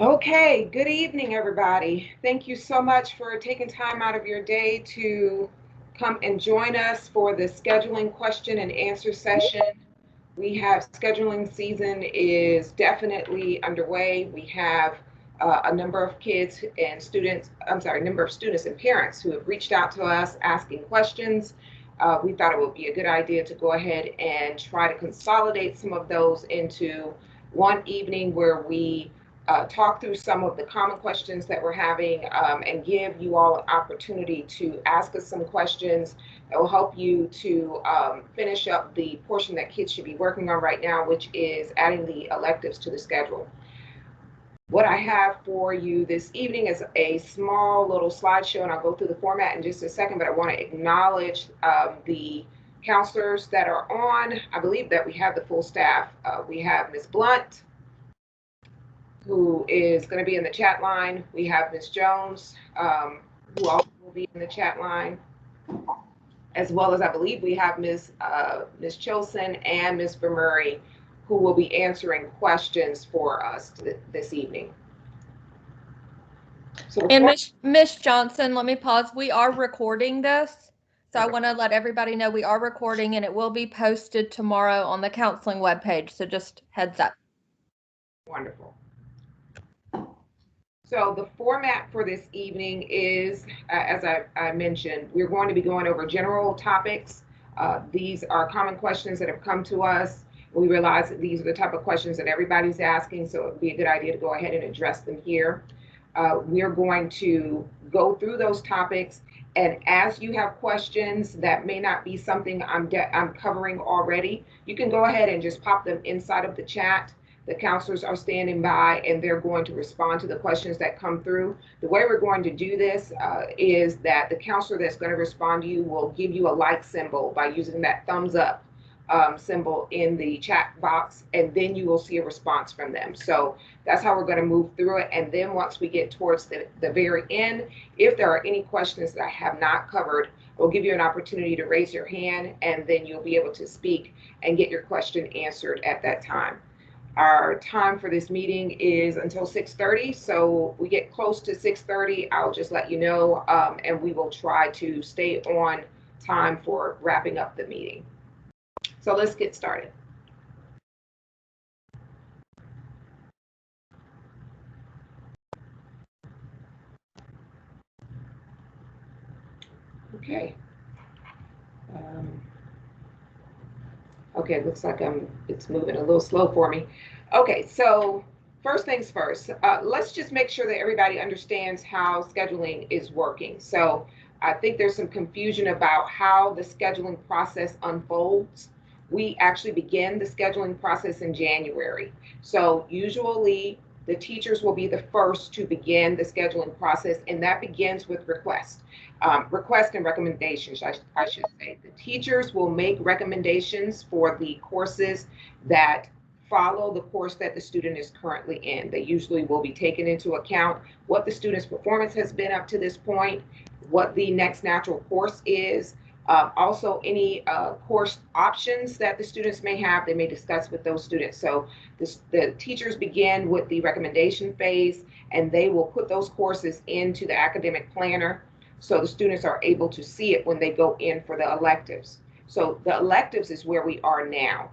Okay, good evening, everybody. Thank you so much for taking time out of your day to come and join us for the scheduling question and answer session. We have scheduling season is definitely underway. We have a number of kids and students, I'm sorry, number of students and parents who have reached out to us asking questions. We thought it would be a good idea to go ahead and try to consolidate some of those into one evening where we talk through some of the common questions that we're having and give you all an opportunity to ask us some questions that will help you to finish up the portion that kids should be working on right now, which is adding the electives to the schedule. What I have for you this evening is a small little slideshow, and I'll go through the format in just a second, but I want to acknowledge the counselors that are on. I believe that we have the full staff. We have Ms. Blunt, who is going to be in the chat line. We have Ms. Jones, who also will be in the chat line, as well as I believe we have Ms. Chilson and Ms. Vermurray, who will be answering questions for us this evening. So and Miss Johnson, let me pause. We are recording this. So I want to let everybody know we are recording and it will be posted tomorrow on the counseling webpage. So just heads up. Wonderful. So the format for this evening is, as I mentioned, we're going to be going over general topics. These are common questions that have come to us. We realize that these are the type of questions that everybody's asking, so it would be a good idea to go ahead and address them here. We're going to go through those topics, and as you have questions that may not be something I'm covering already, you can go ahead and just pop them inside of the chat. The counselors are standing by and they're going to respond to the questions that come through. The way we're going to do this is that the counselor that's going to respond to you will give you a like symbol by using that thumbs up symbol in the chat box, and then you will see a response from them. So that's how we're going to move through it. And then once we get towards the very end, if there are any questions that I have not covered, we'll give you an opportunity to raise your hand, and then you'll be able to speak and get your question answered at that time. Our time for this meeting is until 6:30, so we get close to 6:30, I'll just let you know, and we will try to stay on time for wrapping up the meeting. So let's get started. Okay. Okay, it looks like it's moving a little slow for me. Okay, so first things first, let's just make sure that everybody understands how scheduling is working. So I think there's some confusion about how the scheduling process unfolds. We actually begin the scheduling process in January. So usually the teachers will be the first to begin the scheduling process, and that begins with requests. Requests and recommendations, I should say. The teachers will make recommendations for the courses that follow the course that the student is currently in. They usually will be taking into account what the student's performance has been up to this point, what the next natural course is, also any course options that the students may have, they may discuss with those students. So the teachers begin with the recommendation phase, and they will put those courses into the academic planner, so the students are able to see it when they go in for the electives. So the electives is where we are now.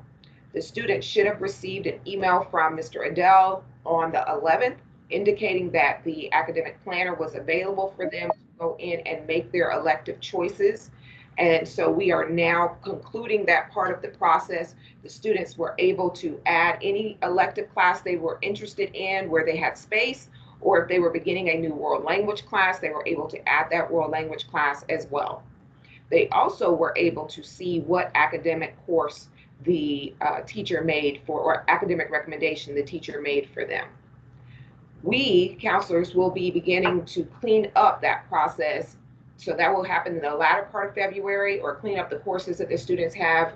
The student should have received an email from Mr. Adele on the 11th indicating that the academic planner was available for them to go in and make their elective choices. And so we are now concluding that part of the process. The students were able to add any elective class they were interested in where they had space, or if they were beginning a new world language class, they were able to add that world language class as well. They also were able to see what academic course the teacher made for, or academic recommendation the teacher made for them. We, counselors, will be beginning to clean up that process. So that will happen in the latter part of February, or clean up the courses that the students have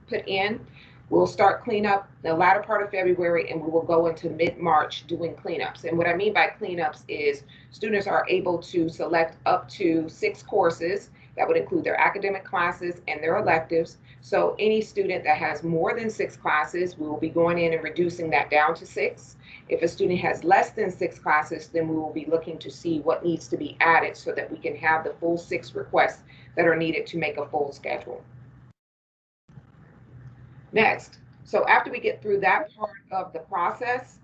put in. We'll start cleanup the latter part of February, and we will go into mid-March doing cleanups. And what I mean by cleanups is students are able to select up to 6 courses. That would include their academic classes and their electives. So any student that has more than 6 classes, we will be going in and reducing that down to 6. If a student has less than 6 classes, then we will be looking to see what needs to be added so that we can have the full 6 requests that are needed to make a full schedule. Next, so after we get through that part of the process,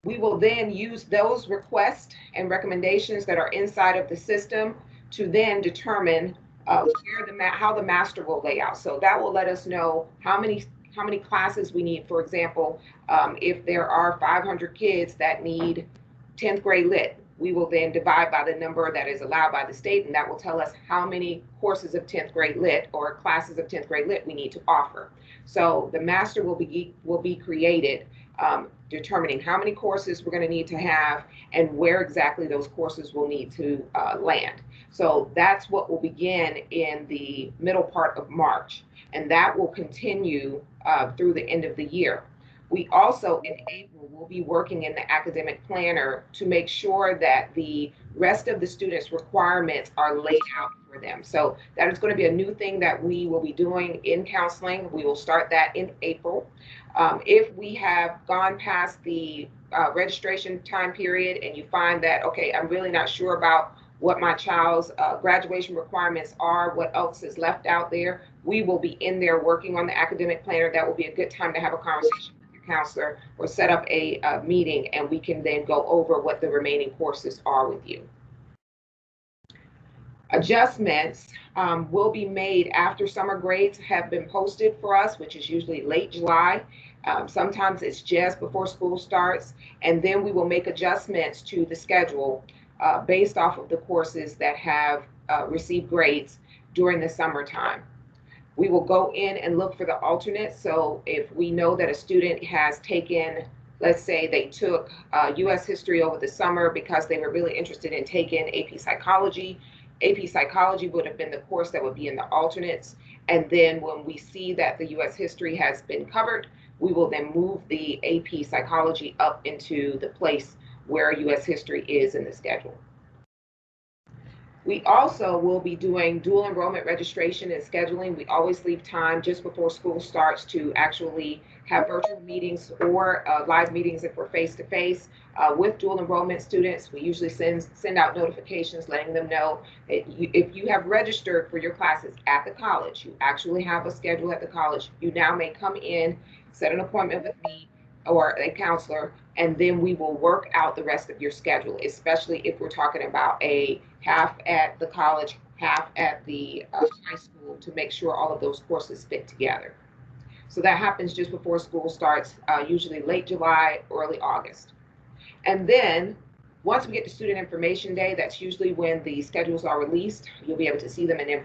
we will then use those requests and recommendations that are inside of the system to then determine how the master will lay out. So that will let us know how many classes we need. For example, if there are 500 kids that need 10th grade lit, we will then divide by the number that is allowed by the state, and that will tell us how many courses of 10th grade lit or classes of 10th grade lit we need to offer. So the master will be created, determining how many courses we're going to need to have and where exactly those courses will need to land. So that's what will begin in the middle part of March, and that will continue through the end of the year. We also, in April, will be working in the academic planner to make sure that the rest of the students' requirements are laid out for them. So that is going to be a new thing that we will be doing in counseling. We will start that in April. If we have gone past the registration time period and you find that, okay, I'm really not sure about what my child's graduation requirements are, what else is left out there, we will be in there working on the academic planner. That will be a good time to have a conversation with your counselor or set up a meeting, and we can then go over what the remaining courses are with you. Adjustments will be made after summer grades have been posted for us, which is usually late July. Sometimes it's just before school starts, and then we will make adjustments to the schedule based off of the courses that have received grades during the summertime. We will go in and look for the alternates. So if we know that a student has taken, let's say they took US history over the summer because they were really interested in taking AP psychology, AP psychology would have been the course that would be in the alternates. And then when we see that the US history has been covered, we will then move the AP psychology up into the place where US history is in the schedule. We also will be doing dual enrollment registration and scheduling. We always leave time just before school starts to actually have virtual meetings or live meetings if we're face-to-face with dual enrollment students. We usually send out notifications letting them know that if you have registered for your classes at the college, you actually have a schedule at the college, you now may come in, set an appointment with me or a counselor, and then we will work out the rest of your schedule, especially if we're talking about a half at the college, half at the high school, to make sure all of those courses fit together. So that happens just before school starts, usually late July, early August. And then once we get to Student Information Day, that's usually when the schedules are released. You'll be able to see them in in an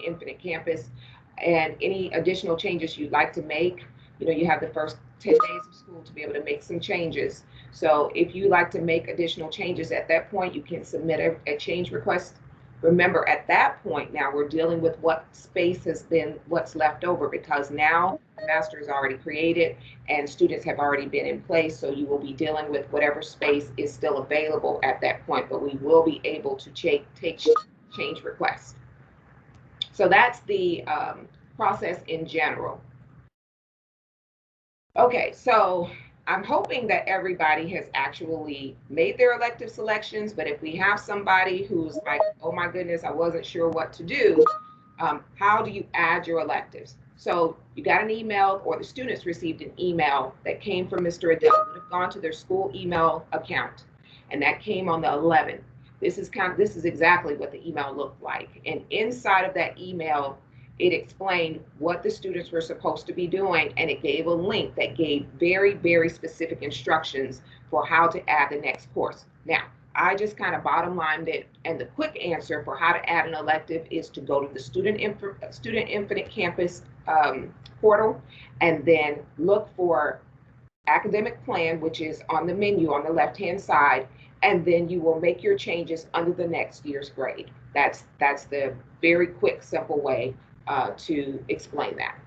Infinite Campus. And any additional changes you'd like to make, you have the first 10 days of school to be able to make some changes. So if you like to make additional changes at that point, you can submit a change request. Remember, at that point, now we're dealing with what space has been, what's left over, because now the master is already created and students have already been in place. So you will be dealing with whatever space is still available at that point, but we will be able to take change requests. So that's the process in general. Okay, so I'm hoping that everybody has actually made their elective selections, but if we have somebody who's like, oh my goodness, I wasn't sure what to do, how do you add your electives? So you got an email, or the students received an email that came from Mr. Adele, would have gone to their school email account, and that came on the 11th. This is exactly what the email looked like. And inside of that email, it explained what the students were supposed to be doing, and it gave a link that gave very, very specific instructions for how to add the next course. Now, I just kind of bottom lined it, and the quick answer for how to add an elective is to go to the Student Infinite Campus portal, and then look for Academic Plan, which is on the menu on the left-hand side, and then you will make your changes under the next year's grade. That's the very quick, simple way to explain that.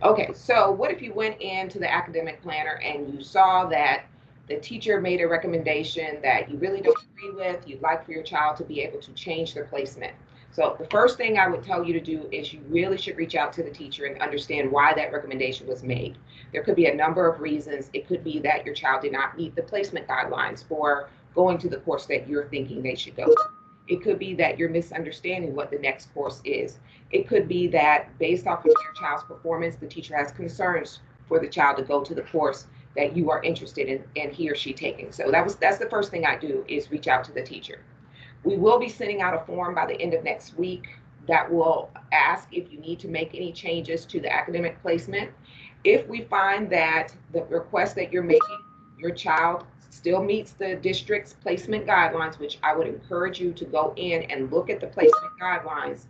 Okay, so what if you went into the academic planner and you saw that the teacher made a recommendation that you really don't agree with, you'd like for your child to be able to change their placement. So the first thing I would tell you to do is you really should reach out to the teacher and understand why that recommendation was made. There could be a number of reasons. It could be that your child did not meet the placement guidelines for going to the course that you're thinking they should go to. It could be that you're misunderstanding what the next course is. It could be that based off of your child's performance, the teacher has concerns for the child to go to the course that you are interested in he or she taking. So that's the first thing I do, is reach out to the teacher. We will be sending out a form by the end of next week that will ask if you need to make any changes to the academic placement. If we find that the request that you're making, your child still meets the district's placement guidelines, which I would encourage you to go in and look at the placement guidelines,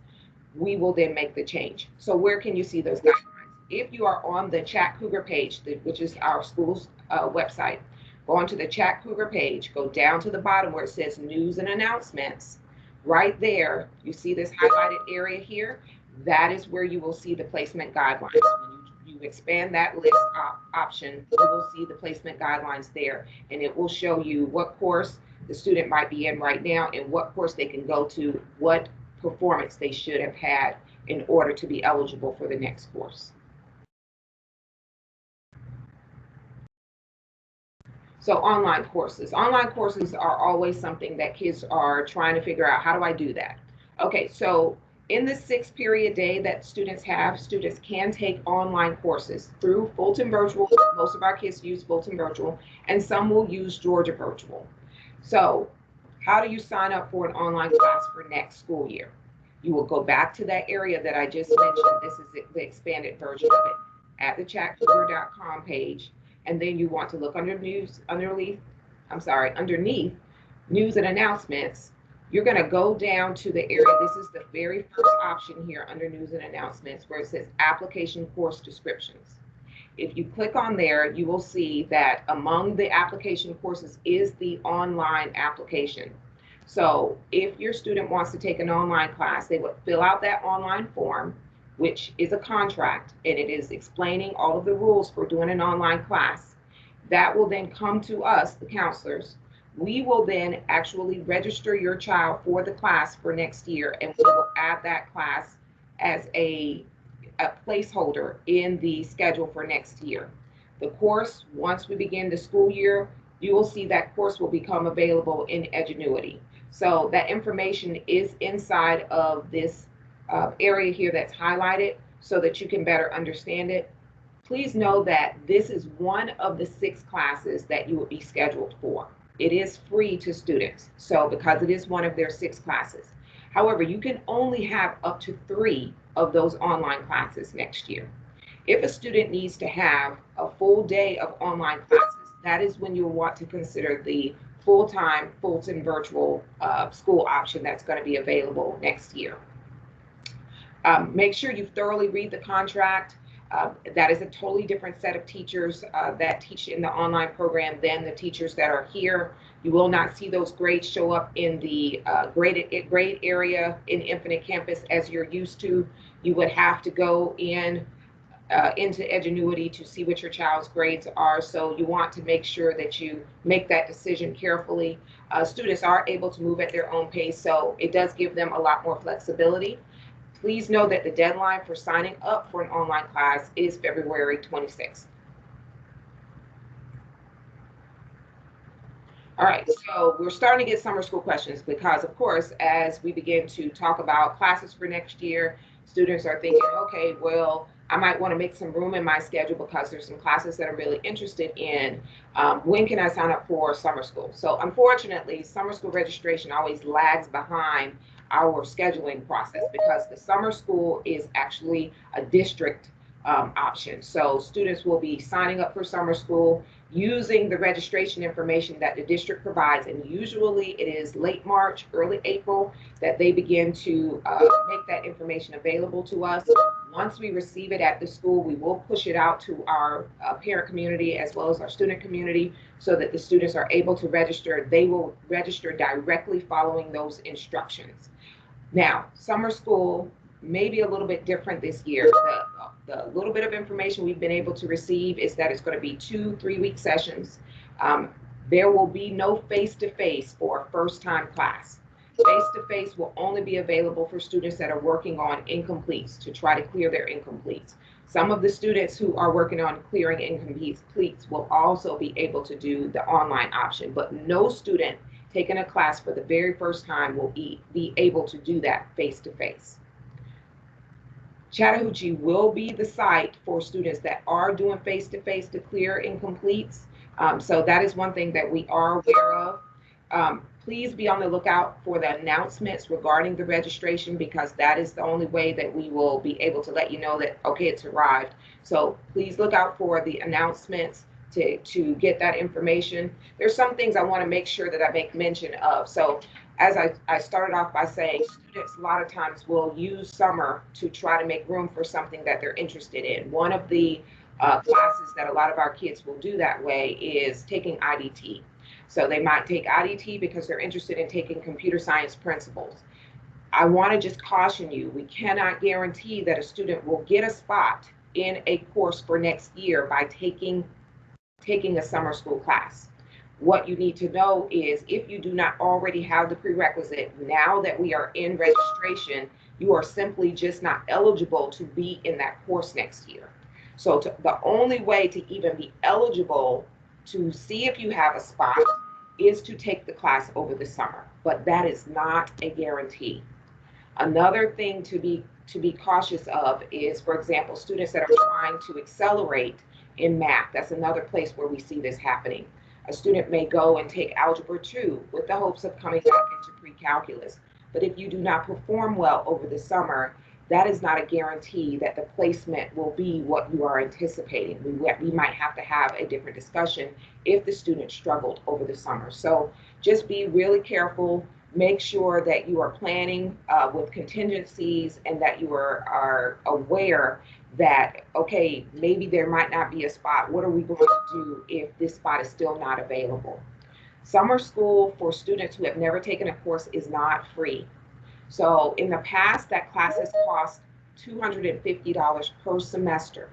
we will then make the change. So where can you see those guidelines? If you are on the Chat Cougar page, which is our school's website, go onto the Chat Cougar page, go down to the bottom where it says news and announcements. Right there, you see this highlighted area here? That is where you will see the placement guidelines. When you expand that list option, you will see the placement guidelines there, and it will show you what course the student might be in right now and what course they can go to, what performance they should have had in order to be eligible for the next course. So online courses. Online courses are always something that kids are trying to figure out, how do I do that? Okay, so in the 6-period day that students have, students can take online courses through Fulton Virtual. Most of our kids use Fulton Virtual, and some will use Georgia Virtual. So how do you sign up for an online class for next school year? You will go back to that area that I just mentioned. This is the expanded version of it at the chatcougar.com page. And then you want to look underneath news and announcements. You're going to go down to the area. This is the very first option here under news and announcements, where it says application course descriptions. If you click on there, you will see that among the application courses is the online application. So if your student wants to take an online class, they would fill out that online form, which is a contract, and it is explaining all of the rules for doing an online class. That will then come to us, the counselors. We will then actually register your child for the class for next year, and we will add that class as a placeholder in the schedule for next year. The course, once we begin the school year, you will see that course will become available in Edgenuity. So that information is inside of this area here that's highlighted so that you can better understand it. Please know that this is one of the 6 classes that you will be scheduled for. It is free to students, so because it is one of their 6 classes. However, you can only have up to 3 of those online classes next year. If a student needs to have a full day of online classes, that is when you'll want to consider the full-time Fulton Virtual school option that's going to be available next year. Make sure you thoroughly read the contract. That is a totally different set of teachers that teach in the online program than the teachers that are here. You will not see those grades show up in the grade area in Infinite Campus as you're used to. You would have to go into Edgenuity to see what your child's grades are. So you want to make sure that you make that decision carefully. Students are able to move at their own pace, so it does give them a lot more flexibility. Please know that the deadline for signing up for an online class is February 26th. All right, so we're starting to get summer school questions because, of course, as we begin to talk about classes for next year, students are thinking, okay, well, I might want to make some room in my schedule because there's some classes that I'm really interested in. When can I sign up for summer school? So unfortunately, summer school registration always lags behind our scheduling process because the summer school is actually a district option. So students will be signing up for summer school using the registration information that the district provides, and usually it is late March, early April that they begin to make that information available to us. Once we receive it at the school, we will push it out to our parent community as well as our student community so that the students are able to register. They will register directly following those instructions. Now, summer school may be a little bit different this year. The little bit of information we've been able to receive is that it's going to be 2 3-week sessions. There will be no face-to-face for a first-time class. Face-to-face will only be available for students that are working on incompletes to try to clear their incompletes. Some of the students who are working on clearing incompletes will also be able to do the online option, but no student taking a class for the very first time will be able to do that face-to-face. Chattahoochee will be the site for students that are doing face-to-face to clear incompletes. So that is one thing that we are aware of. Please be on the lookout for the announcements regarding the registration, because that is the only way that we will be able to let you know that, okay, it's arrived. So please look out for the announcements to get that information. There's some things I want to make sure that I make mention of. So as I started off by saying, students a lot of times will use summer to try to make room for something that they're interested in. One of the classes that a lot of our kids will do that way is taking IDT. So they might take IDT because they're interested in taking computer science principles. I want to just caution you, we cannot guarantee that a student will get a spot in a course for next year by taking a summer school class. What you need to know is, if you do not already have the prerequisite, now that we are in registration, you are simply just not eligible to be in that course next year. So the only way to even be eligible to see if you have a spot is to take the class over the summer, but that is not a guarantee. Another thing to be cautious of is, for example, students that are trying to accelerate in math. That's another place where we see this happening. A student may go and take Algebra 2 with the hopes of coming back into pre-calculus. But if you do not perform well over the summer, that is not a guarantee that the placement will be what you are anticipating. We might have to have a different discussion if the student struggled over the summer. So just be really careful. Make sure that you are planning with contingencies, and that you are aware that, okay, maybe there might not be a spot. What are we going to do if this spot is still not available? Summer school for students who have never taken a course is not free. So in the past, that class has cost $250 per semester.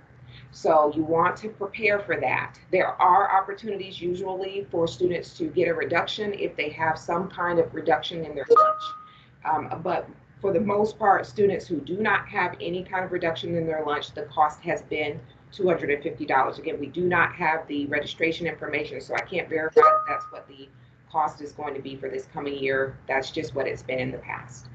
So you want to prepare for that. There are opportunities usually for students to get a reduction if they have some kind of reduction in their lunch. But for the most part, students who do not have any kind of reduction in their lunch, the cost has been $250. Again, we do not have the registration information, so I can't verify that that's what the cost is going to be for this coming year. That's just what it's been in the past.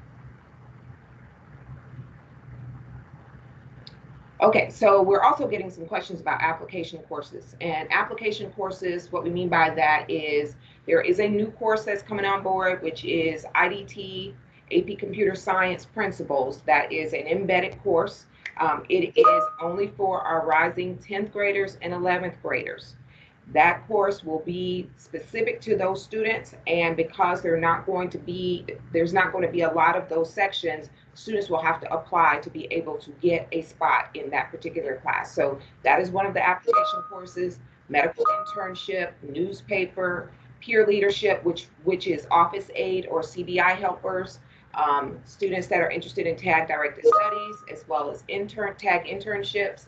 Okay, so we're also getting some questions about application courses. And application courses, what we mean by that is there is a new course that's coming on board, which is IDT, AP Computer Science Principles. That is an embedded course. It is only for our rising 10th graders and 11th graders. That course will be specific to those students, and because there's not going to be a lot of those sections, students will have to apply to be able to get a spot in that particular class. So that is one of the application courses: medical internship, newspaper, peer leadership, which is office aid or CBI helpers, students that are interested in tag directed studies, as well as tag internships,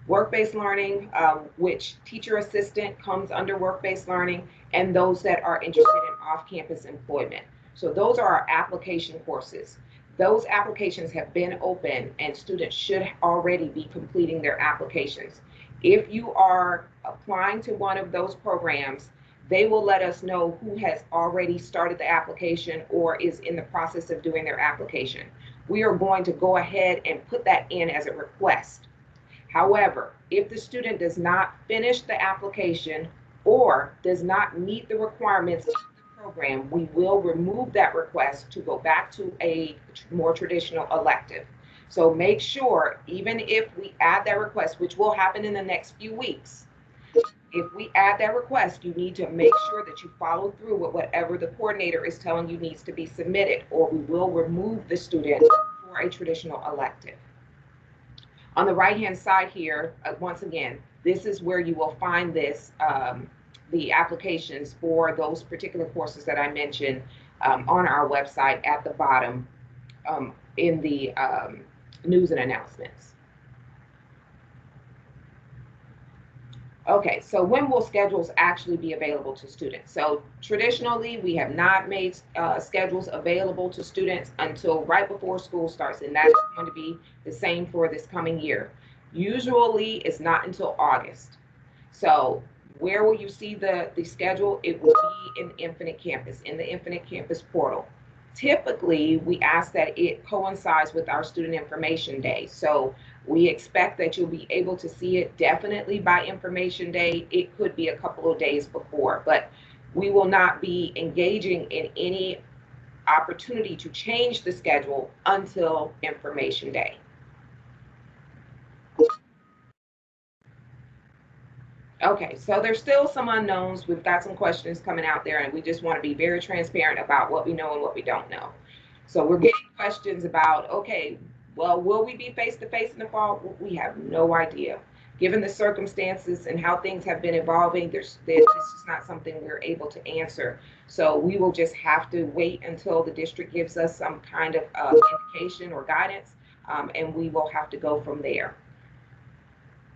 work-based learning, which teacher assistant comes under work-based learning, and those that are interested in off-campus employment. So those are our application courses. Those applications have been open, and students should already be completing their applications. If you are applying to one of those programs, they will let us know who has already started the application or is in the process of doing their application. We are going to go ahead and put that in as a request. However, if the student does not finish the application or does not meet the requirements of the program, we will remove that request to go back to a more traditional elective. So make sure, even if we add that request, which will happen in the next few weeks, if we add that request, you need to make sure that you follow through with whatever the coordinator is telling you needs to be submitted, or we will remove the student for a traditional elective. On the right-hand side here, once again, this is where you will find the applications for those particular courses that I mentioned on our website at the bottom in the news and announcements. Okay, so when will schedules actually be available to students? So traditionally, we have not made schedules available to students until right before school starts, and that is going to be the same for this coming year. Usually, it's not until August. So where will you see the schedule? It will be in Infinite Campus, in the Infinite Campus portal. Typically, we ask that it coincides with our Student Information Day. So we expect that you'll be able to see it definitely by Information Day. It could be a couple of days before, but we will not be engaging in any opportunity to change the schedule until Information Day. Okay, so there's still some unknowns. We've got some questions coming out there, and we just want to be very transparent about what we know and what we don't know. So we're getting questions about, okay, well, will we be face to face in the fall? We have no idea. Given the circumstances and how things have been evolving, this is not something we're able to answer. So we will just have to wait until the district gives us some kind of indication or guidance, and we will have to go from there.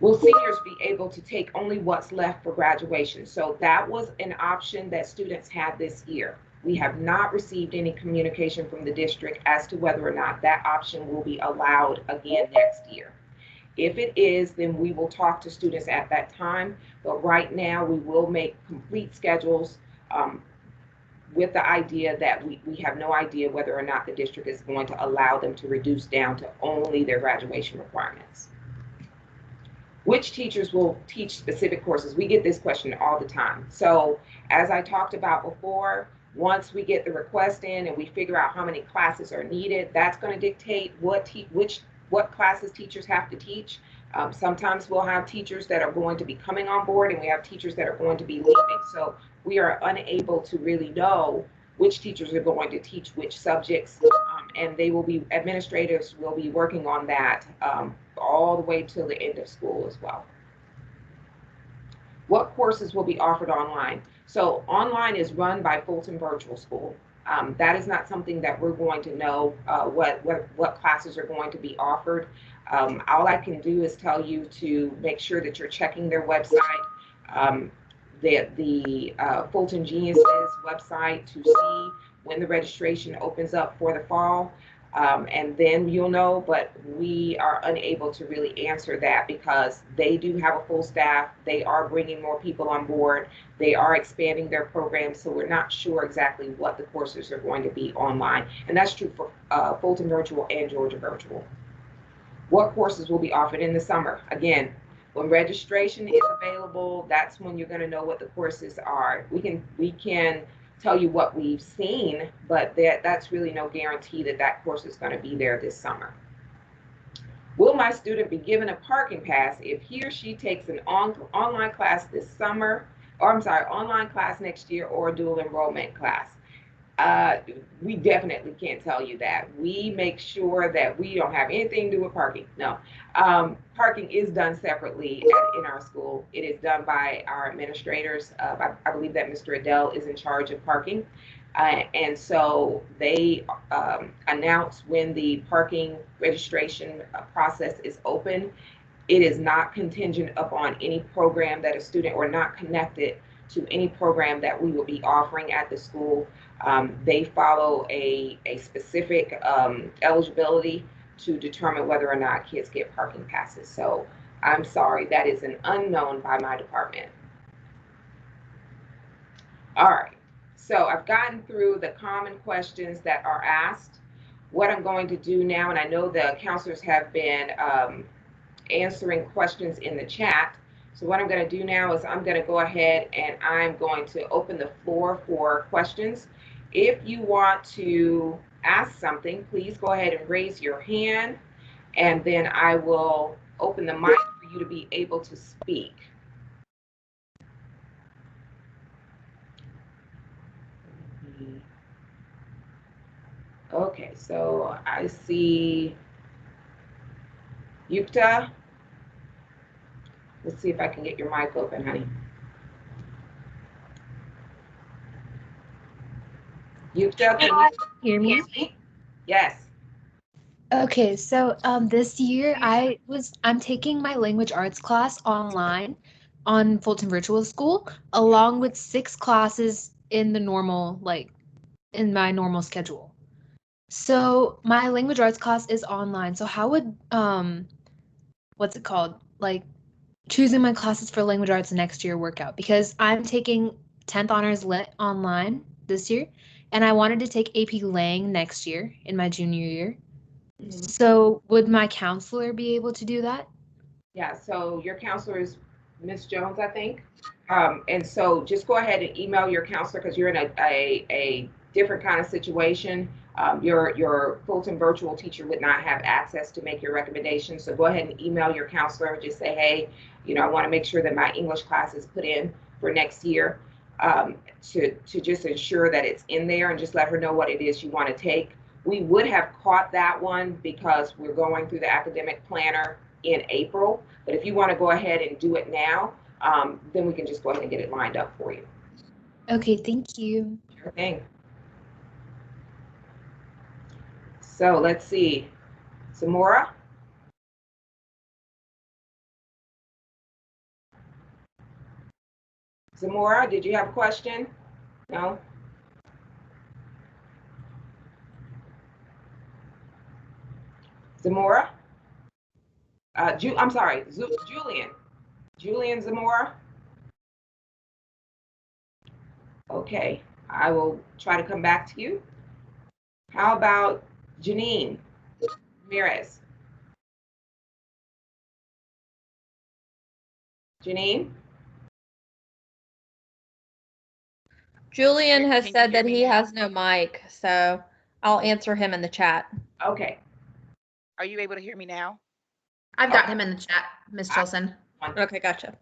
Will seniors be able to take only what's left for graduation? So that was an option that students had this year. We have not received any communication from the district as to whether or not that option will be allowed again next year. If it is, then we will talk to students at that time. But right now, we will make complete schedules with the idea that we have no idea whether or not the district is going to allow them to reduce down to only their graduation requirements. Which teachers will teach specific courses? We get this question all the time. So as I talked about before, once we get the request in and we figure out how many classes are needed, that's going to dictate what classes teachers have to teach. Sometimes we'll have teachers that are going to be coming on board, and we have teachers that are going to be leaving. So we are unable to really know which teachers are going to teach which subjects, and administrators will be working on that all the way till the end of school as well. What courses will be offered online? So online is run by Fulton Virtual School. That is not something that we're going to know what classes are going to be offered. All I can do is tell you to make sure that you're checking their website, the Fulton Geniuses website, to see when the registration opens up for the fall. And then you'll know, but we are unable to really answer that because they do have a full staff. They are bringing more people on board. They are expanding their programs, so we're not sure exactly what the courses are going to be online. And that's true for Fulton Virtual and Georgia Virtual. What courses will be offered in the summer? Again, when registration is available, that's when you're going to know what the courses are. We can tell you what we've seen, but that's really no guarantee that that course is going to be there this summer. Will my student be given a parking pass if he or she takes an online class this summer, or I'm sorry, online class next year, or a dual enrollment class? We definitely can't tell you that. We make sure that we don't have anything to do with parking. No, parking is done separately in our school. It is done by our administrators. I believe that Mr. Adele is in charge of parking. And so they announce when the parking registration process is open. It is not contingent upon any program that a student, or not connected to any program that we will be offering at the school. They follow a specific eligibility to determine whether or not kids get parking passes. So I'm sorry, that is an unknown by my department. All right, so I've gotten through the common questions that are asked. What I'm going to do now, and I know the counselors have been answering questions in the chat. So what I'm going to do now is I'm going to go ahead and I'm going to open the floor for questions. If you want to ask something, please go ahead and raise your hand, and then I will open the mic for you to be able to speak. Okay, so I see Yukta. Let's see if I can get your mic open, honey. Yukta, can you hear me? Yes. Okay, so this year I'm taking my language arts class online, on Fulton Virtual School, along with 6 classes in the normal, in my normal schedule. So my language arts class is online. So how would what's it called? Like choosing my classes for language arts next year work out? Because I'm taking 10th honors lit online this year, and I wanted to take AP Lang next year in my junior year. Mhm. So would my counselor be able to do that? Yeah, so your counselor is Miss Jones, I think. And so just go ahead and email your counselor because you're in a different kind of situation. Your Fulton virtual teacher would not have access to make your recommendations. So go ahead and email your counselor. Just say, hey, I want to make sure that my English class is put in for next year, to just ensure that it's in there, and just let her know what it is you want to take. We would have caught that one because we're going through the academic planner in April. But if you want to go ahead and do it now, then we can just go ahead and get it lined up for you. Okay, thank you. Sure thing. So let's see. Zamora? Zamora, did you have a question? No? Zamora? I'm sorry, Julian. Julian Zamora? Okay, I will try to come back to you. How about Janine Ramirez? Janine? Julian has Can you said hear that me he now? has no mic, so I'll answer him in the chat. Okay. Are you able to hear me now? I've got him in the chat, Miss Chilson. Okay, gotcha.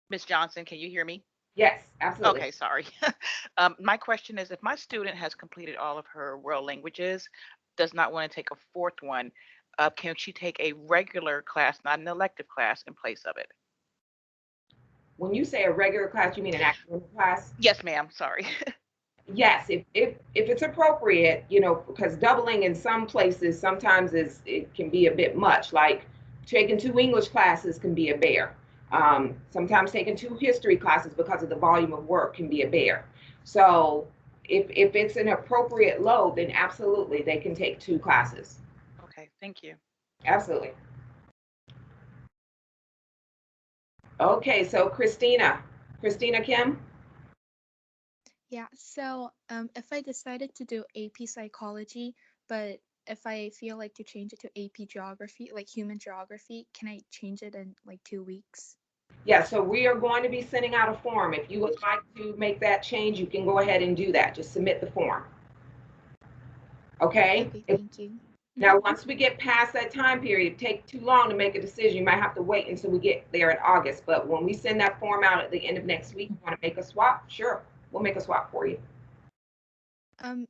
Ms. Johnson, can you hear me? Yes, absolutely. Okay, sorry. My question is, if my student has completed all of her world languages, does not want to take a fourth one, can she take a regular class, not an elective class, in place of it? When you say a regular class, you mean an academic class? Yes, ma'am. Sorry. Yes, if it's appropriate, because doubling in some places sometimes it can be a bit much. Like taking 2 English classes can be a bear. Sometimes taking 2 history classes because of the volume of work can be a bear. So if it's an appropriate load, then absolutely they can take 2 classes. Okay, thank you. Absolutely. Okay, so Christina Kim. Yeah, so if I decided to do AP Psychology, but if I feel like to change it to AP Geography, like Human Geography, can I change it in like 2 weeks? Yeah, so we are going to be sending out a form. If you would like to make that change, you can go ahead and do that. Just submit the form. Okay? Okay, thank you. Now, once we get past that time period, it takes too long to make a decision. You might have to wait until we get there in August. But when we send that form out at the end of next week, you want to make a swap? Sure, we'll make a swap for you.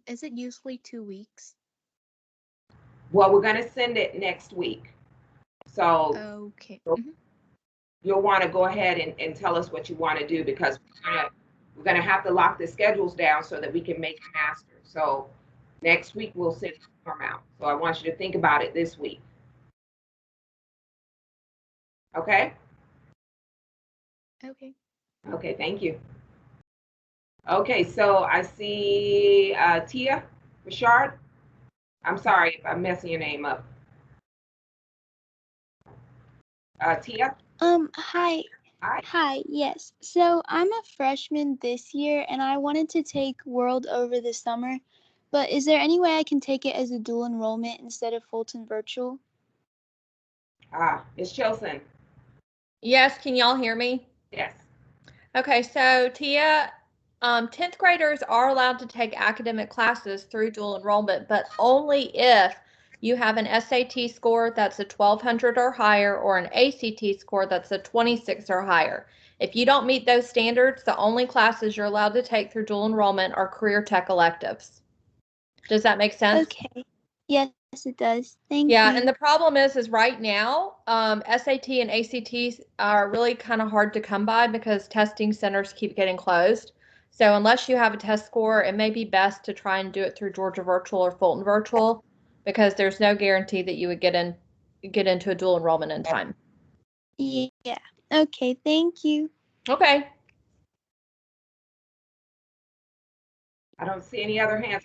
Is it usually 2 weeks? Well, we're going to send it next week. So Okay. you'll want to go ahead and tell us what you want to do, because we're gonna have to lock the schedules down so that we can make a master. So next week we'll send the form out. So I want you to think about it this week. Okay? Okay. Okay, thank you. Okay, so I see Tia Richard. I'm sorry if I'm messing your name up. Tia? Hi. Hi. Hi, yes. So I'm a freshman this year and I wanted to take World over the summer, but is there any way I can take it as a dual enrollment instead of Fulton Virtual? Ms. Chilson. Yes, can y'all hear me? Yes. Okay, so Tia, 10th graders are allowed to take academic classes through dual enrollment, but only if you have an SAT score that's a 1200 or higher, or an ACT score that's a 26 or higher. If you don't meet those standards, the only classes you're allowed to take through dual enrollment are career tech electives. Does that make sense? Okay. Yes, it does. Thank Yeah, you. and the problem is right now, SAT and ACT are really kind of hard to come by because testing centers keep getting closed. So unless you have a test score, it may be best to try and do it through Georgia Virtual or Fulton Virtual, because there's no guarantee that you would get into a dual enrollment in time. Yeah. Okay, thank you. Okay. I don't see any other hands.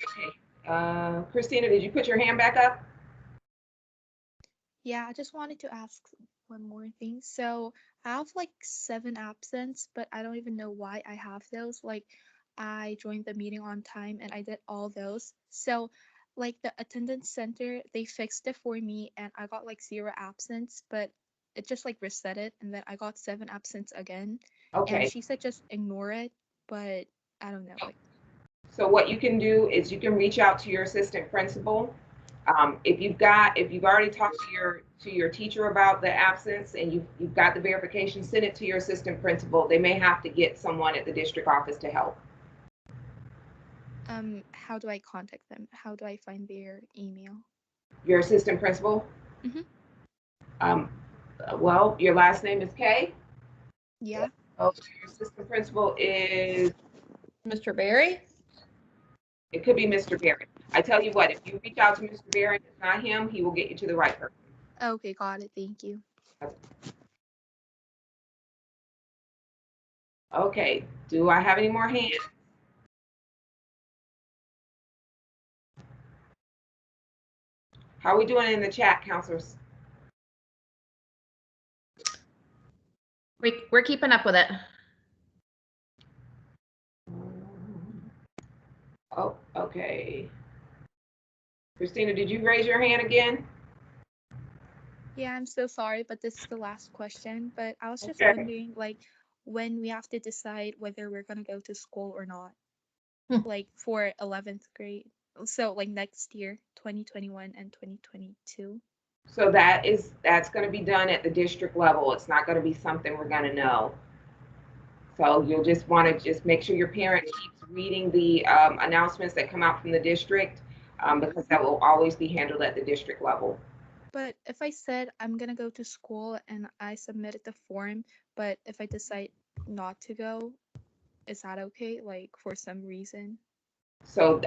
Okay. Christina, did you put your hand back up? Yeah, I just wanted to ask one more thing. So I have like 7 absents, but I don't even know why I have those. Like I joined the meeting on time and I did all those. So like the attendance center, they fixed it for me and I got like 0 absents, but it just like reset it and then I got 7 absents again. And Okay. she said just ignore it, but I don't know. Like So what you can do is you can reach out to your assistant principal. If you've already talked to your teacher about the absence and you've got the verification, send it to your assistant principal. They may have to get someone at the district office to help. how do I contact them? How do I find their email? Your assistant principal? Mm-hmm. Um, well, your last name is Kay? Yeah. Oh, your assistant principal is, Mr. Barry? it could be Mr. Barry. I tell you what, if you reach out to Mr. Barry and it's not him, he will get you to the right person. Okay, got it. Thank you. Okay, do I have any more hands? How are we doing in the chat, counselors? We're keeping up with it. Oh, okay. Christina, did you raise your hand again? Yeah, I'm so sorry, but this is the last question. But I was just Okay. wondering, like, when we have to decide whether we're gonna go to school or not, like for 11th grade. So like next year, 2021 and 2022. So that's going to be done at the district level. It's not going to be something we're going to know. So you'll just want to just make sure your parent keeps reading the announcements that come out from the district, because that will always be handled at the district level. But if I said I'm gonna go to school and I submitted the form, but if I decide not to go, is that okay? Like for some reason? So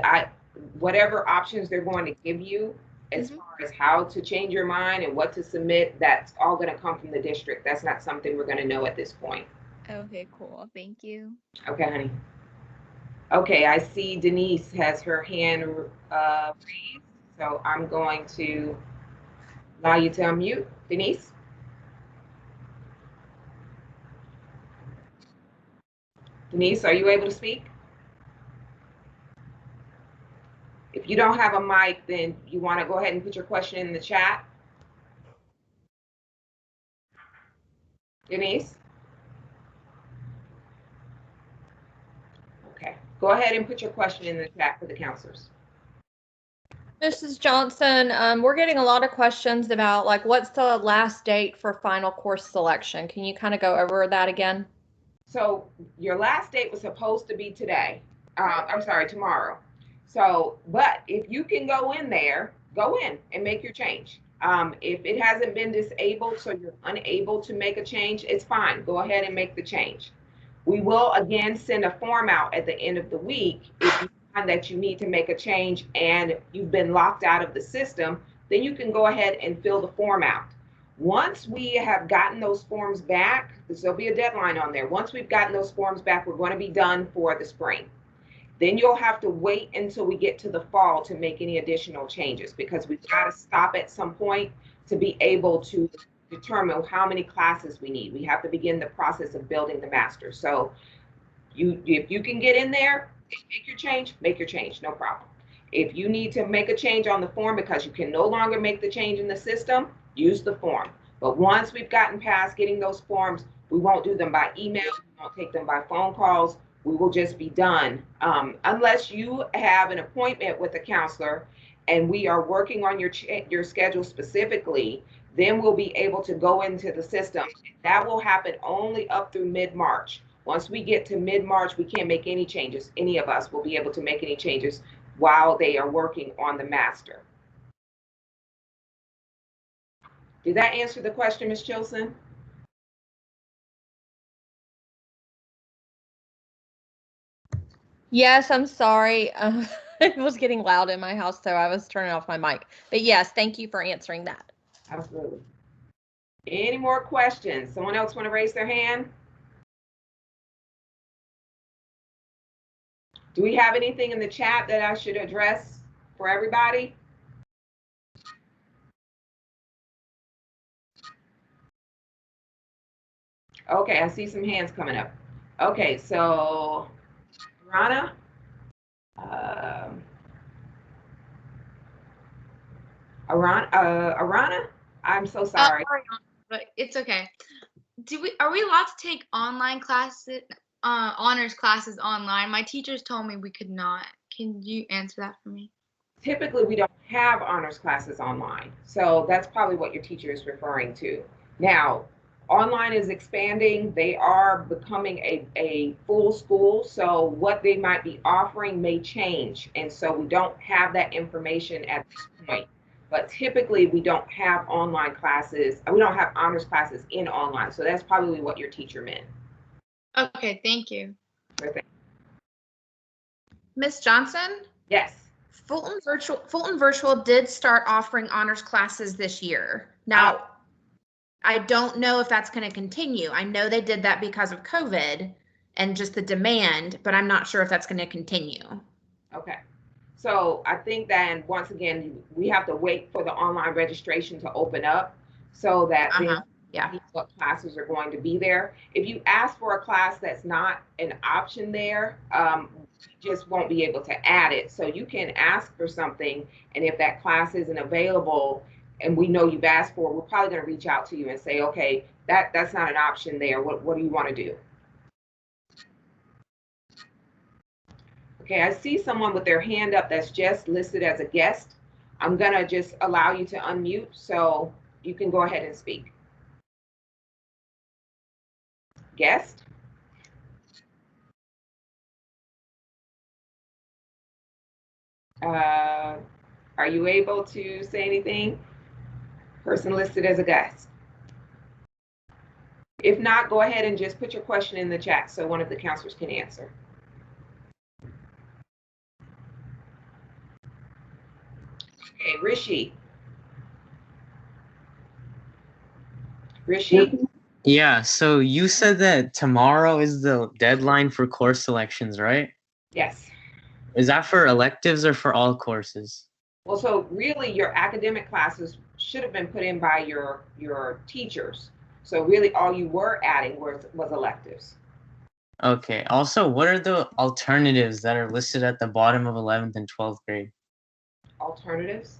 whatever options they're going to give you as far as how to change your mind and what to submit, that's all going to come from the district. That's not something we're going to know at this point. Okay, cool. Thank you. Okay, honey. Okay, I see Denise has her hand raised, so I'm going to allow you to unmute. Denise? Denise, are you able to speak? If you don't have a mic, then you want to go ahead and put your question in the chat. Denise? Okay, go ahead and put your question in the chat for the counselors. Mrs. Johnson, we're getting a lot of questions about like what's the last date for final course selection? Can you kind of go over that again? So your last date was supposed to be today. I'm sorry, tomorrow. So, but if you can go in there, go in and make your change. If it hasn't been disabled, so you're unable to make a change, it's fine. Go ahead and make the change. We will again send a form out at the end of the week. If you find that you need to make a change and you've been locked out of the system, then you can go ahead and fill the form out. Once we have gotten those forms back, there'll be a deadline on there. Once we've gotten those forms back, we're going to be done for the spring. Then you'll have to wait until we get to the fall to make any additional changes, because we've got to stop at some point to be able to determine how many classes we need. We have to begin the process of building the master. So if you can get in there, make your change, no problem. If you need to make a change on the form because you can no longer make the change in the system, use the form. But once we've gotten past getting those forms, we won't do them by email, we won't take them by phone calls. We will just be done. Unless you have an appointment with a counselor and we are working on your schedule specifically, then we'll be able to go into the system. That will happen only up through mid-March. Once we get to mid-March, we can't make any changes. Any of us will be able to make any changes while they are working on the master. Did that answer the question, Ms. Chilson? Yes, I'm sorry. It was getting loud in my house, so I was turning off my mic. But yes, thank you for answering that. Absolutely. Any more questions? Someone else want to raise their hand? Do we have anything in the chat that I should address for everybody? Okay, I see some hands coming up. Okay, so Rana, Arana, I'm so sorry. But it's okay. Are we allowed to take online classes, honors classes online? My teachers told me we could not. Can you answer that for me? Typically, we don't have honors classes online. So that's probably what your teacher is referring to. Now, online is expanding. They are becoming a full school. So what they might be offering may change. And so we don't have that information at this point. But typically, we don't have online classes. We don't have honors classes in online. So that's probably what your teacher meant. Okay, thank you. Perfect. Miss Johnson? Yes. Fulton Virtual did start offering honors classes this year. Now, I don't know if that's going to continue. I know they did that because of COVID and just the demand, but I'm not sure if that's going to continue. Okay. So I think then once again, we have to wait for the online registration to open up so that then what classes are going to be there. If you ask for a class that's not an option there, you just won't be able to add it. So you can ask for something, and if that class isn't available and we know you've asked for, we're probably going to reach out to you and say, okay, that's not an option there. What do you want to do? Okay, I see someone with their hand up that's just listed as a guest. I'm gonna just allow you to unmute so you can go ahead and speak. Guest? Are you able to say anything? Person listed as a guest. If not, go ahead and just put your question in the chat so one of the counselors can answer. Okay, Rishi. Rishi? Yeah, so you said that tomorrow is the deadline for course selections, right? Yes. Is that for electives or for all courses? Well, so really your academic classes should have been put in by your teachers. So really all you were adding was electives. Okay. Also, what are the alternatives that are listed at the bottom of 11th and 12th grade? Alternatives?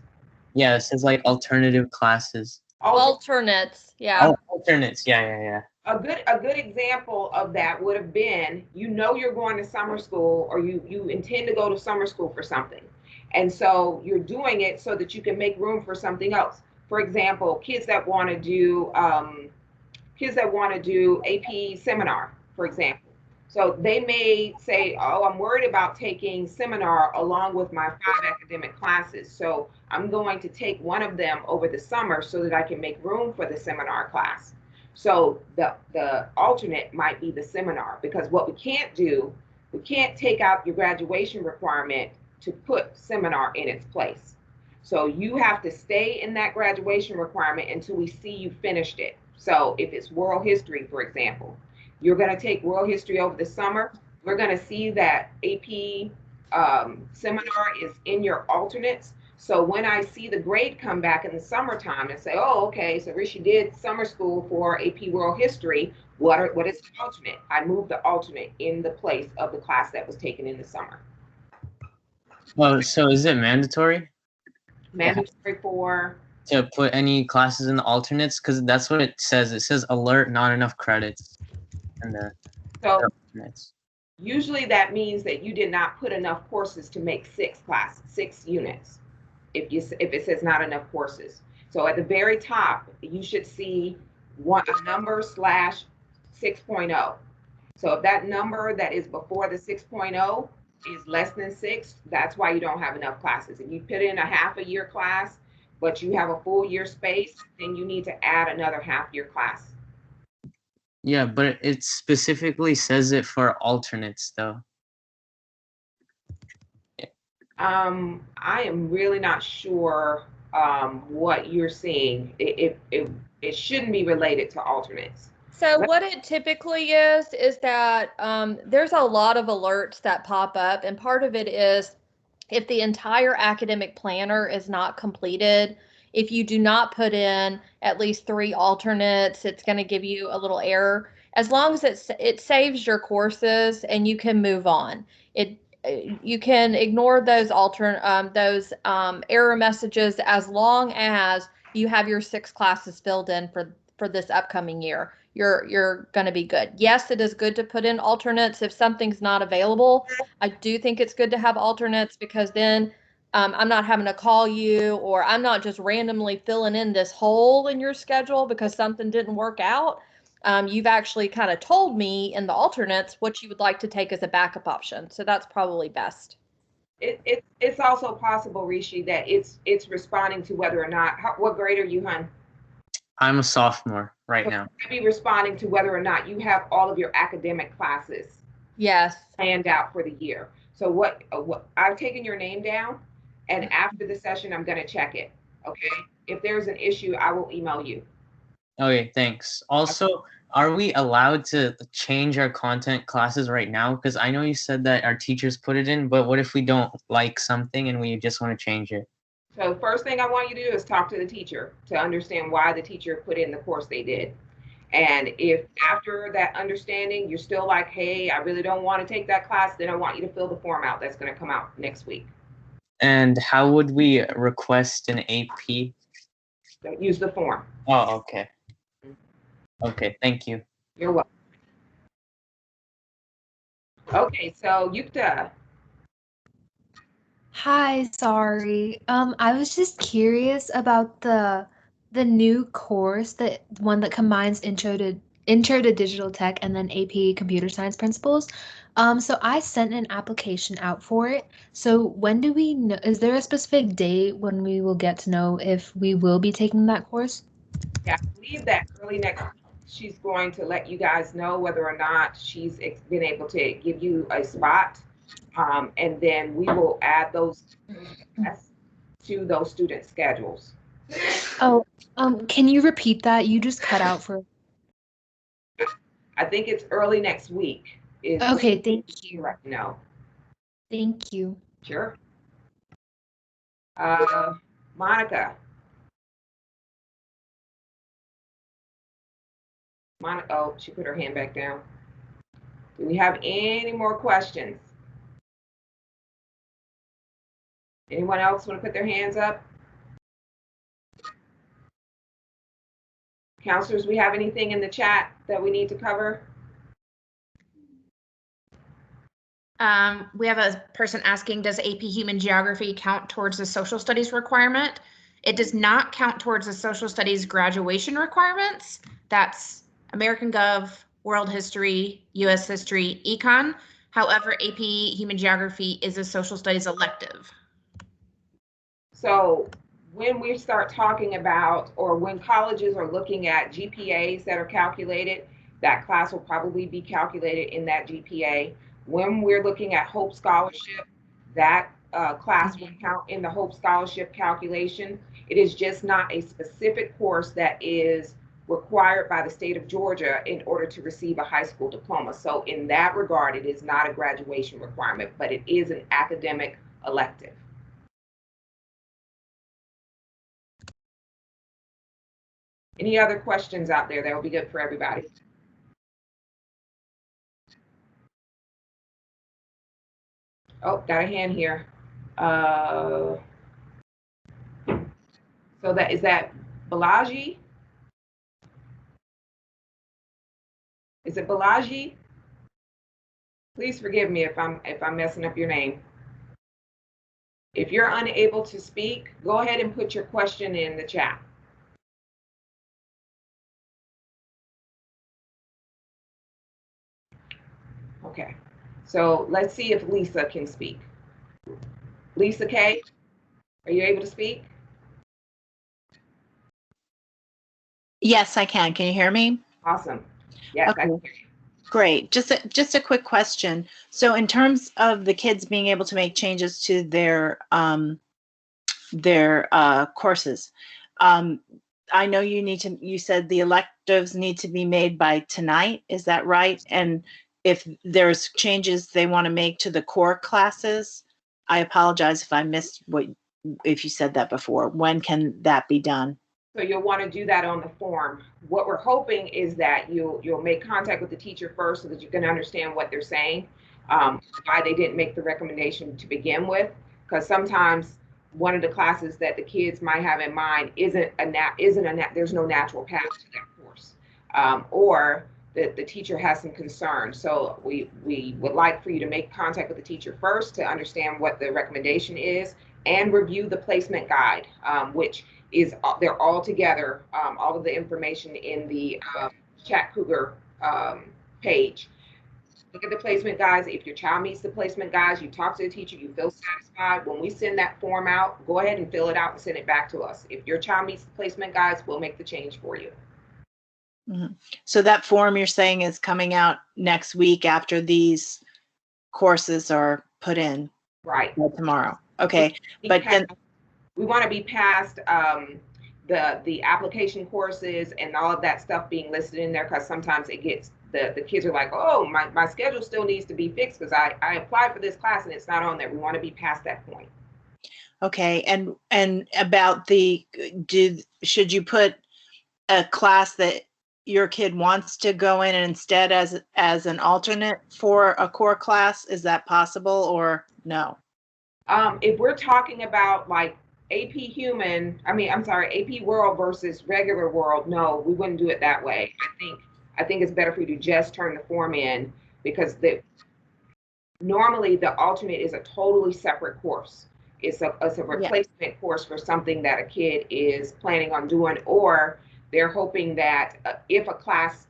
Yeah, it says like alternative classes. Alternates, yeah. Oh, alternates, yeah. A good example of that would have been, you know, you're going to summer school, or you intend to go to summer school for something. And so you're doing it so that you can make room for something else. For example, kids that want to do AP seminar, for example. So they may say, oh, I'm worried about taking seminar along with my 5 academic classes. So I'm going to take one of them over the summer so that I can make room for the seminar class. So the alternate might be the seminar, because what we can't do, we can't take out your graduation requirement to put seminar in its place. So you have to stay in that graduation requirement until we see you finished it. So if it's world history, for example, you're going to take world history over the summer. We're going to see that AP seminar is in your alternates. So when I see the grade come back in the summertime and say, oh, okay, so Rishi did summer school for AP world history, what is the alternate? I moved the alternate in the place of the class that was taken in the summer. Oh, so is it mandatory? Mandatory for? To put any classes in the alternates? Because that's what it says. It says alert, not enough credits. And the alternates. Usually that means that you did not put enough courses to make 6 units. If it says not enough courses. So at the very top, you should see a number /6.0. So if that number that is before the 6.0 is less than 6, that's why you don't have enough classes. If you put in a half a year class, but you have a full year space, then you need to add another half year class. Yeah, but it specifically says it for alternates though. I am really not sure what you're seeing. it shouldn't be related to alternates. So what it typically is that there's a lot of alerts that pop up, and part of it is if the entire academic planner is not completed, if you do not put in at least 3 alternates, it's going to give you a little error. As long as it saves your courses and you can move on. You can ignore those error messages as long as you have your 6 classes filled in for this upcoming year. You're going to be good. Yes, it is good to put in alternates if something's not available. I do think it's good to have alternates because then I'm not having to call you, or I'm not just randomly filling in this hole in your schedule because something didn't work out. You've actually kind of told me in the alternates what you would like to take as a backup option. So that's probably best. It's also possible, Rishi, that it's responding to whether or not, what grade are you, hon? I'm a sophomore right now. Be responding to whether or not you have all of your academic classes planned out for the year. So what I've taken your name down, and after the session, I'm going to check it. Okay. If there's an issue, I will email you. Okay, thanks. Also, are we allowed to change our content classes right now? Because I know you said that our teachers put it in, but what if we don't like something and we just want to change it? So the first thing I want you to do is talk to the teacher to understand why the teacher put in the course they did. And if after that understanding, you're still like, hey, I really don't want to take that class, then I want you to fill the form out. That's going to come out next week. And how would we request an AP? Don't use the form. Oh, okay. Okay, thank you. You're welcome. Okay, so Yukta. Hi, sorry. I was just curious about the new course, the one that combines intro to digital tech and then AP computer science principles. So I sent an application out for it. So when do we know, is there a specific date when we will get to know if we will be taking that course? Yeah, I believe that early next week she's going to let you guys know whether or not she's been able to give you a spot. And then we will add those to those student schedules. Oh, can you repeat that? You just cut out for. I think it's early next week. Okay, thank you. Right now. Thank you. Sure. Monica. Oh, she put her hand back down. Do we have any more questions? Anyone else want to put their hands up? Counselors, we have anything in the chat that we need to cover? We have a person asking, does AP Human Geography count towards the social studies requirement? It does not count towards the social studies graduation requirements. That's American Gov, World History, US History, Econ. However, AP Human Geography is a social studies elective. So when we start talking about, or when colleges are looking at GPAs that are calculated, that class will probably be calculated in that GPA. When we're looking at Hope Scholarship, that class will count in the Hope Scholarship calculation. It is just not a specific course that is required by the state of Georgia in order to receive a high school diploma. So in that regard, it is not a graduation requirement, but it is an academic elective. Any other questions out there that will be good for everybody? Oh, got a hand here. So is that Balaji? Is it Balaji? Please forgive me if I'm messing up your name. If you're unable to speak, go ahead and put your question in the chat. Okay, so let's see if Lisa can speak. Lisa K, are you able to speak? Yes, I can. Can you hear me? Awesome. Yes, okay. I can hear you. Great. Just a quick question. So in terms of the kids being able to make changes to their courses, I know you said the electives need to be made by tonight. Is that right? And if there's changes they want to make to the core classes, I apologize if I missed if you said that before. When can that be done? So you'll want to do that on the form. What we're hoping is that you'll make contact with the teacher first so that you can understand what they're saying, why they didn't make the recommendation to begin with. Because sometimes one of the classes that the kids might have in mind there's no natural path to that course, or the teacher has some concern. So we would like for you to make contact with the teacher first to understand what the recommendation is and review the placement guide, which is they're all together, all of the information in the Chattahoochee page. Look at the placement guides. If your child meets the placement guides, you talk to the teacher, you feel satisfied. When we send that form out, go ahead and fill it out and send it back to us. If your child meets the placement guides, we'll make the change for you. Mm-hmm. So that form you're saying is coming out next week after these courses are put in? Right. Tomorrow. Okay. But then we want to be past the application courses and all of that stuff being listed in there, because sometimes it gets the kids are like, oh, my schedule still needs to be fixed because I applied for this class and it's not on there. We want to be past that point. Okay. And about should you put a class that your kid wants to go in instead as an alternate for a core class? Is that possible or no? If we're talking about like AP World versus regular world, no, we wouldn't do it that way. I think it's better for you to just turn the form in, because normally the alternate is a totally separate course. It's a replacement course for something that a kid is planning on doing, or they're hoping that if a class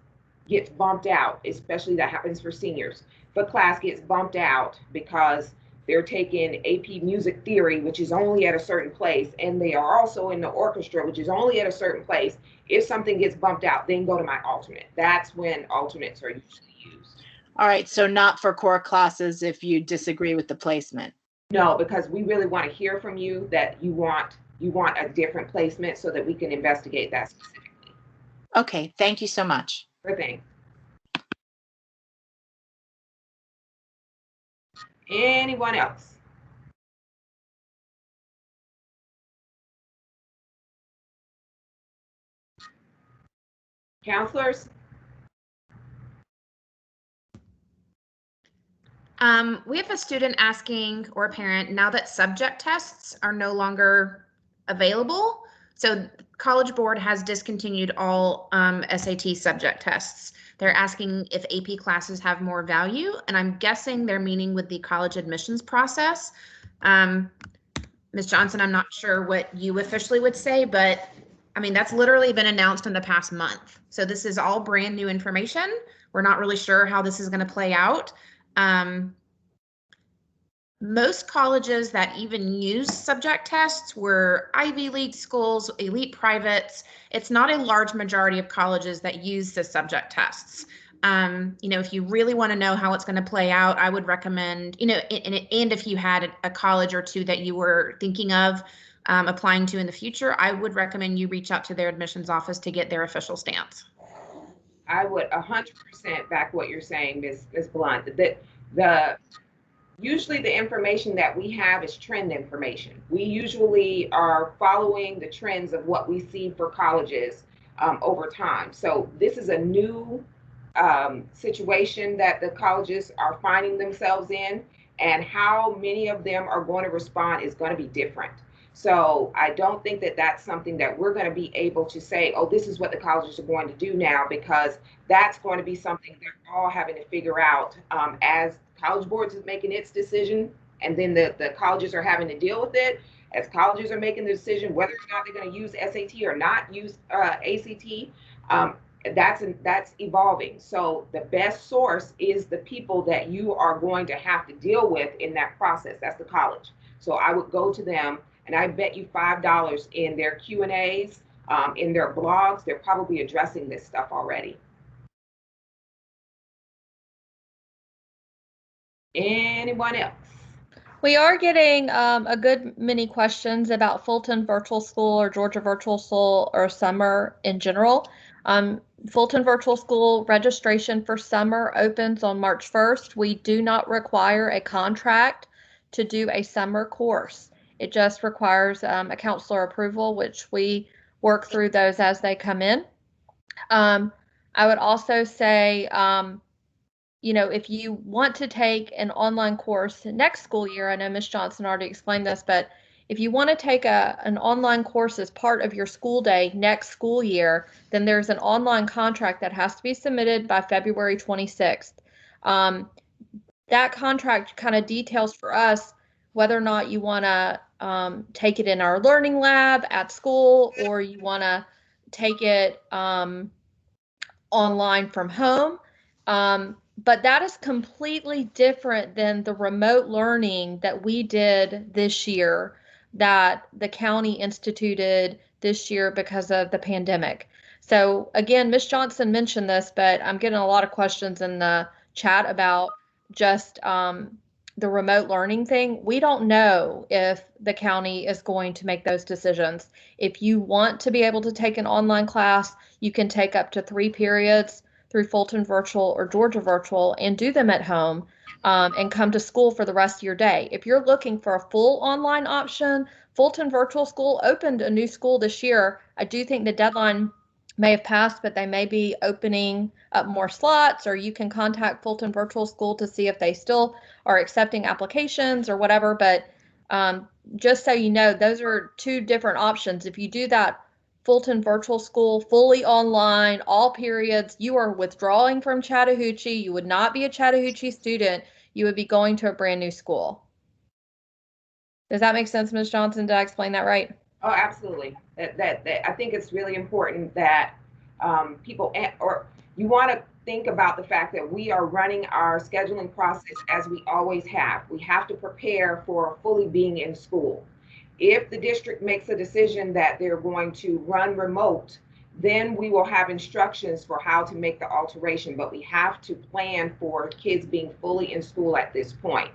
gets bumped out, especially that happens for seniors, if a class gets bumped out because they're taking AP music theory, which is only at a certain place, and they are also in the orchestra, which is only at a certain place. If something gets bumped out, then go to my alternate. That's when alternates are usually used. All right, so not for core classes if you disagree with the placement. No, because we really want to hear from you that you want a different placement so that we can investigate that specifically. Okay, thank you so much. Sure thing. Anyone else? Counselors? We have a student asking, or a parent, now that subject tests are no longer available. So College Board has discontinued all SAT subject tests. They're asking if AP classes have more value, and I'm guessing they're meaning with the college admissions process. Ms. Johnson, I'm not sure what you officially would say, but I mean, that's literally been announced in the past month. So this is all brand new information. We're not really sure how this is going to play out. Most colleges that even use subject tests were Ivy League schools, elite privates. It's not a large majority of colleges that use the subject tests. If you really want to know how it's going to play out, I would recommend, and if you had a college or two that you were thinking of applying to in the future, I would recommend you reach out to their admissions office to get their official stance. I would 100% back what you're saying, Ms. Blunt. Usually the information that we have is trend information. We usually are following the trends of what we see for colleges over time. So this is a new situation that the colleges are finding themselves in, and how many of them are going to respond is going to be different. So I don't think that that's something that we're going to be able to say, oh, this is what the colleges are going to do now, because that's going to be something they're all having to figure out as College Board is making its decision, and then the colleges are having to deal with it. As colleges are making the decision whether or not they're going to use SAT or not use ACT, that's evolving. So the best source is the people that you are going to have to deal with in that process. That's the college. So I would go to them, and I bet you $5 in their Q&As, in their blogs, they're probably addressing this stuff already. Anyone else? We are getting a good many questions about Fulton Virtual School or Georgia Virtual School or summer in general. Fulton Virtual School registration for summer opens on March 1st. We do not require a contract to do a summer course. It just requires a counselor approval, which we work through those as they come in. I would also say, you know, if you want to take an online course next school year, I know Ms. Johnson already explained this, but if you want to take an online course as part of your school day next school year, then there's an online contract that has to be submitted by February 26th. That contract kind of details for us whether or not you want to take it in our learning lab at school, or you want to take it online from home. But that is completely different than the remote learning that we did this year, that the county instituted this year because of the pandemic. So again, Ms. Johnson mentioned this, but I'm getting a lot of questions in the chat about just the remote learning thing. We don't know if the county is going to make those decisions. If you want to be able to take an online class, you can take up to 3 periods through Fulton Virtual or Georgia Virtual and do them at home and come to school for the rest of your day. If you're looking for a full online option, Fulton Virtual School opened a new school this year. I do think the deadline may have passed, but they may be opening up more slots, or you can contact Fulton Virtual School to see if they still are accepting applications or whatever. But just so you know, those are 2 different options. If you do that Fulton Virtual School, fully online, all periods, you are withdrawing from Chattahoochee. You would not be a Chattahoochee student. You would be going to a brand new school. Does that make sense, Ms. Johnson? Did I explain that right? Oh, absolutely. That I think it's really important that people, or you want to think about the fact that we are running our scheduling process as we always have. We have to prepare for fully being in school. If the district makes a decision that they're going to run remote, then we will have instructions for how to make the alteration, but we have to plan for kids being fully in school at this point.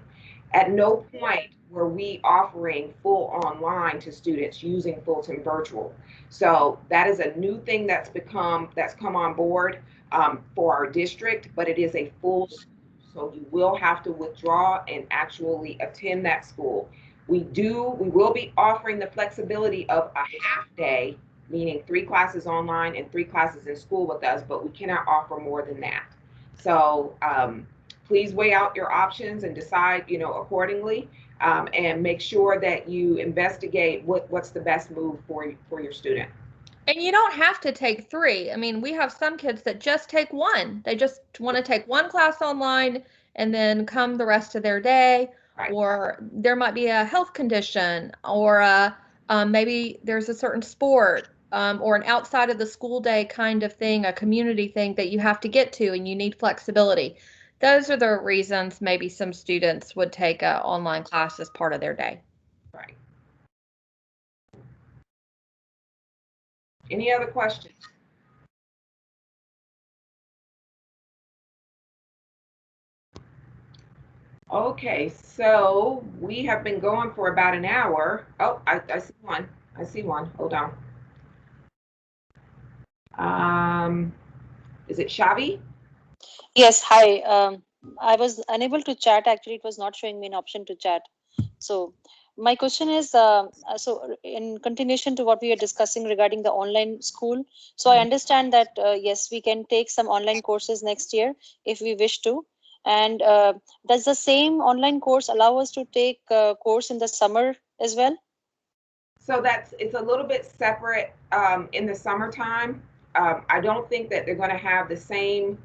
At no point were we offering full online to students using Fulton Virtual. So that is a new thing that's come on board for our district, but it is a full school. So you will have to withdraw and actually attend that school. We will be offering the flexibility of a half day, meaning 3 classes online and 3 classes in school with us, but we cannot offer more than that. So please weigh out your options and decide, accordingly, and make sure that you investigate what's the best move for your student. And you don't have to take 3. I mean, we have some kids that just take 1. They just want to take 1 class online and then come the rest of their day. Right. Or there might be a health condition, or maybe there's a certain sport or an outside of the school day kind of thing, a community thing that you have to get to and you need flexibility. Those are the reasons maybe some students would take an online class as part of their day. Right. Any other questions? Okay, so we have been going for about an hour. Oh, I see one. I see one. Hold on. Is it Shavi? Yes, hi. I was unable to chat. Actually, it was not showing me an option to chat. So my question is, so in continuation to what we are discussing regarding the online school, so I understand that, yes, we can take some online courses next year if we wish to. And does the same online course allow us to take a course in the summer as well? So it's a little bit separate in the summertime. I don't think that they're going to have the same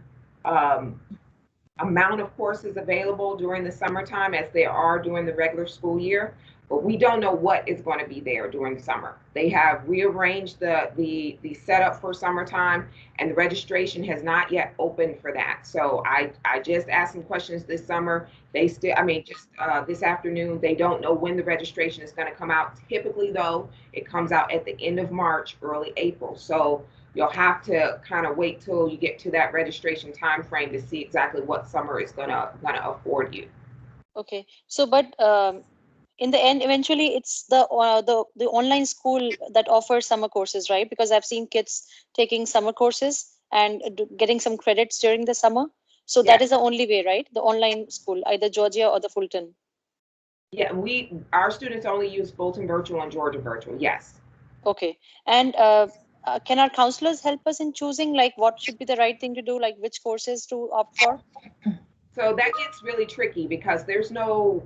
amount of courses available during the summertime as they are during the regular school year, but we don't know what is going to be there during the summer. They have rearranged the setup for summertime, and the registration has not yet opened for that. So I just asked some questions this summer. They still, just this afternoon, they don't know when the registration is going to come out. Typically, though, it comes out at the end of March, early April. So you'll have to kind of wait till you get to that registration time frame to see exactly what summer is gonna afford you. Okay, so but in the end, eventually it's the online school that offers summer courses, right? Because I've seen kids taking summer courses and getting some credits during the summer. So that is the only way, right? The online school, either Georgia or the Fulton. Yeah, our students only use Fulton Virtual and Georgia Virtual. Yes. Okay. And can our counselors help us in choosing like what should be the right thing to do, like which courses to opt for? So that gets really tricky because there's no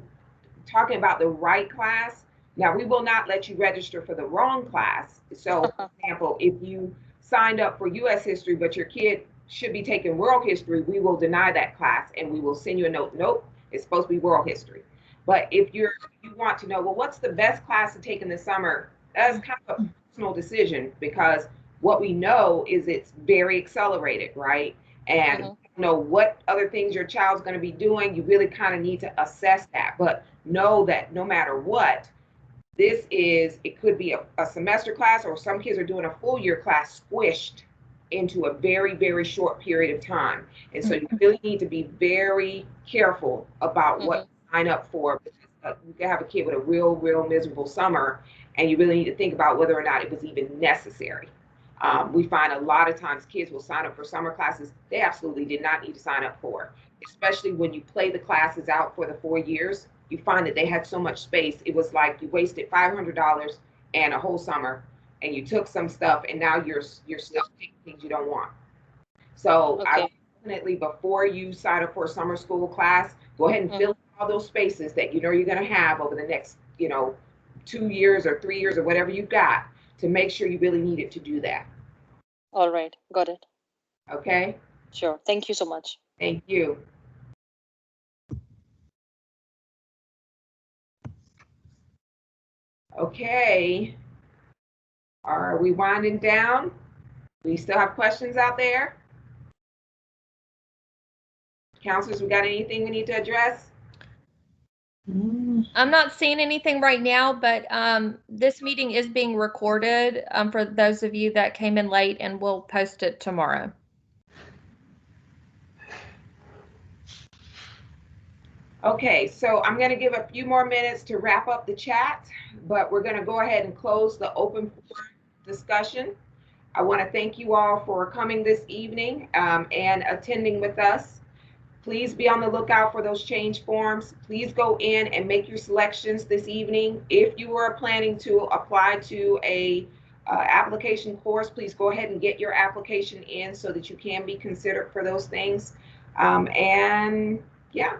talking about the right class. Now, we will not let you register for the wrong class. So, for example, if you signed up for U.S. history, but your kid should be taking world history, we will deny that class and we will send you a note. Nope, it's supposed to be world history. But if you want to know, well, what's the best class to take in the summer? That's kind of a personal decision because what we know is it's very accelerated, right? And know what other things your child's going to be doing. You really kind of need to assess that. But know that no matter what, it could be a semester class, or some kids are doing a full year class squished into a very, very short period of time. And so you really need to be very careful about what you sign up for. You can have a kid with a real, real miserable summer, and you really need to think about whether or not it was even necessary. We find a lot of times kids will sign up for summer classes they absolutely did not need to sign up for, especially when you play the classes out for the 4 years. You find that they had so much space. It was like you wasted $500 and a whole summer, and you took some stuff, and now you're still taking things you don't want. So I would definitely, before you sign up for a summer school class, go ahead and fill all those spaces that you know you're going to have over the next 2 years or 3 years or whatever you've got, to make sure you really need it to do that. All right, got it. Okay. Sure. Thank you so much. Thank you. Okay. Are we winding down? We still have questions out there? Counselors, we got anything we need to address? I'm not seeing anything right now, but this meeting is being recorded for those of you that came in late, and we'll post it tomorrow. Okay, so I'm going to give a few more minutes to wrap up the chat, but we're going to go ahead and close the open forum discussion. I want to thank you all for coming this evening and attending with us. Please be on the lookout for those change forms. Please go in and make your selections this evening. If you are planning to apply to a application course, please go ahead and get your application in so that you can be considered for those things. And yeah,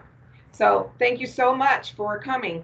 so thank you so much for coming.